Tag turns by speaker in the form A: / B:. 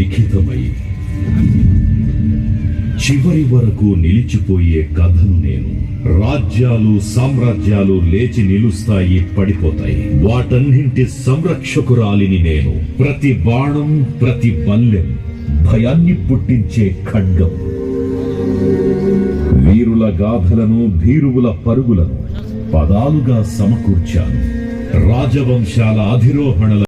A: లిఖితమై చివరి వరకు నిలిచిపోయే కథను నేను. రాజ్యాలు సామ్రాజ్యాలు లేచి నిలుస్తాయి, పడిపోతాయి. వాటన్నింటి సంరక్షకురాలిని నేను. ప్రతి బాణం, ప్రతి బల్లెం భయాన్ని పుట్టించే ఖడ్గం. వీరుల గాథలను, భీరువుల పరుగులను పదాలుగా సమకూర్చాను. రాజవంశాల అధిరోహణల